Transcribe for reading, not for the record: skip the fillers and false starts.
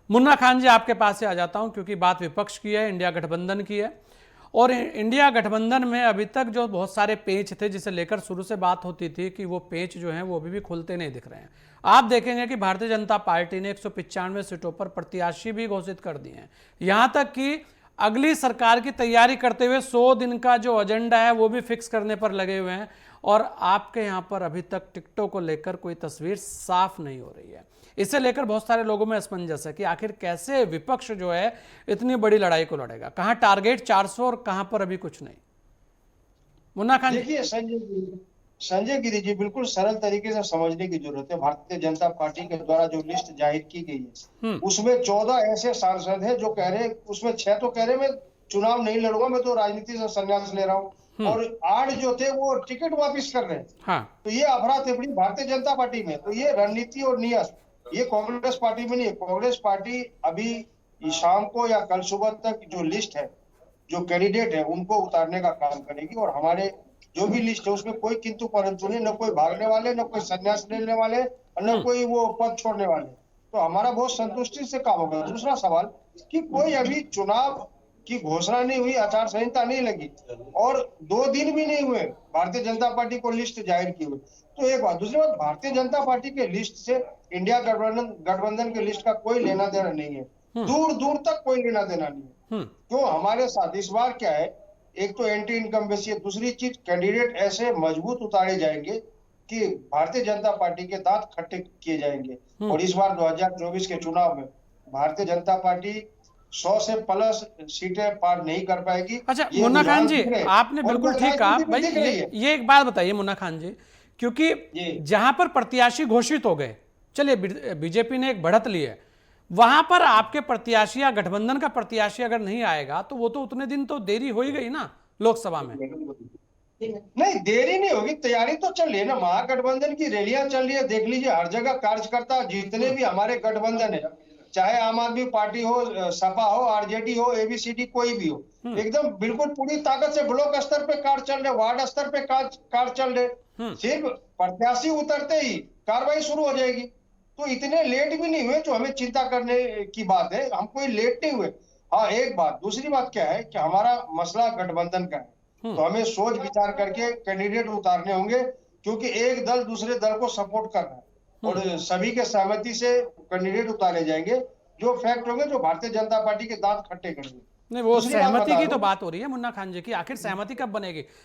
मुन्ना खान जी, आपके पास से आ जाता हूं क्योंकि बात विपक्ष की है, इंडिया गठबंधन की है। और इंडिया गठबंधन में अभी तक जो बहुत सारे पेच थे जिसे लेकर शुरू से बात होती थी कि वो पेच जो हैं वो अभी भी खुलते नहीं दिख रहे हैं। आप देखेंगे कि भारतीय जनता पार्टी ने 195 सीटों पर प्रत्याशी भी घोषित कर दिए हैं। यहां तक कि अगली सरकार की तैयारी करते हुए 100 दिन का जो एजेंडा है वो भी फिक्स करने पर लगे हुए हैं। और आपके यहां पर अभी तक टिकटों को लेकर कोई तस्वीर साफ नहीं हो रही है। इसे लेकर बहुत सारे लोगों में असमंजस है कि आखिर कैसे विपक्ष जो है इतनी बड़ी लड़ाई को लड़ेगा। कहां टारगेट 400 और कहां पर अभी कुछ नहीं। मुन्ना खान जी। देखिए संजय गिरी जी, बिल्कुल सरल तरीके से समझने की जरूरत है। भारतीय जनता पार्टी के द्वारा जो लिस्ट जाहिर की गई है हम्म। उसमें 14 ऐसे सांसद हैं जो कह रहे, उसमें 6 तो कह रहे मैं चुनाव नहीं लड़ूंगा, मैं तो राजनीति से संन्यास ले रहा हूँ, हम्म। और 8 जो थे वो टिकट वापिस कर रहे हैं। हाँ। तो ये अफरा तफरी भारतीय जनता पार्टी में, तो ये रणनीति और नियत ये कांग्रेस पार्टी में नहीं है। कांग्रेस पार्टी अभी शाम को या कल सुबह तक जो लिस्ट है, जो कैंडिडेट है, उनको उतारने का काम करेगी। और हमारे जो भी लिस्ट है उसमें कोई किंतु परंतु नहीं, न कोई भागने वाले, न कोई संन्यास लेने वाले, और न कोई वो पद छोड़ने वाले। तो हमारा बहुत संतुष्टि से काम होगा। दूसरा सवाल कि कोई अभी चुनाव की घोषणा नहीं हुई, आचार संहिता नहीं लगी, और 2 दिन भी नहीं हुए भारतीय जनता पार्टी को लिस्ट जाहिर की हुई। तो एक बात। दूसरी बात, भारतीय जनता पार्टी के लिस्ट से इंडिया गठबंधन के लिस्ट का कोई लेना देना नहीं है, दूर दूर तक कोई लेना देना नहीं है। क्यों हमारे साथ इस बार क्या है, एक तो एंटी इनकम्बेंसी है, दूसरी चीज कैंडिडेट ऐसे मजबूत उतारे जाएंगे कि भारतीय जनता पार्टी के दांत खट्टे किए जाएंगे। और इस बार 2024 के चुनाव में भारतीय जनता पार्टी 100 से प्लस सीटें पार नहीं कर पाएगी। अच्छा ये मुन्ना खान रुझान जी, दिख रहे आपने और बिल्कुल वो ठीक कहा राजनीति में भाई। दिख रही है। ये एक बात बताइए मुन्ना खान जी, क्योंकि जी जहां पर प्रत्याशी घोषित हो गए, चलिए बीजेपी ने एक बढ़त ली है, वहां पर आपके प्रत्याशी या गठबंधन का प्रत्याशी अगर नहीं आएगा तो वो तो उतने दिन तो देरी हो ही गई ना लोकसभा में। नहीं, देरी नहीं होगी, तैयारी तो चल रही है ना। महागठबंधन की रैलियां चल रही है, देख लीजिए हर जगह कार्यकर्ता जितने भी हमारे गठबंधन है, चाहे आम आदमी पार्टी हो, सपा हो, आरजेडी हो, एबीसीडी कोई भी हो, एकदम बिल्कुल पूरी ताकत से ब्लॉक स्तर पे कार्य चल रहे, वार्ड स्तर पे कार्य चल रहे। सिर्फ प्रत्याशी उतरते ही कार्रवाई शुरू हो जाएगी। तो इतने लेट भी नहीं हुए जो हमें चिंता करने की बात है, हम कोई लेट नहीं हुए। हाँ एक बात, दूसरी बात क्या है कि हमारा मसला गठबंधन का है, तो हमें सोच विचार करके कैंडिडेट उतारने होंगे, क्योंकि एक दल दूसरे दल को सपोर्ट कर रहा है, और सभी के सहमति से कैंडिडेट उतारे जाएंगे जो फैक्ट होंगे, जो भारतीय जनता पार्टी के दांत खट्टे करेंगे। नहीं, वो दूसरी बात सहमति बता की तो दूं, बात हो रही है मुन्ना खान जी की, आखिर सहमति कब बनेगी।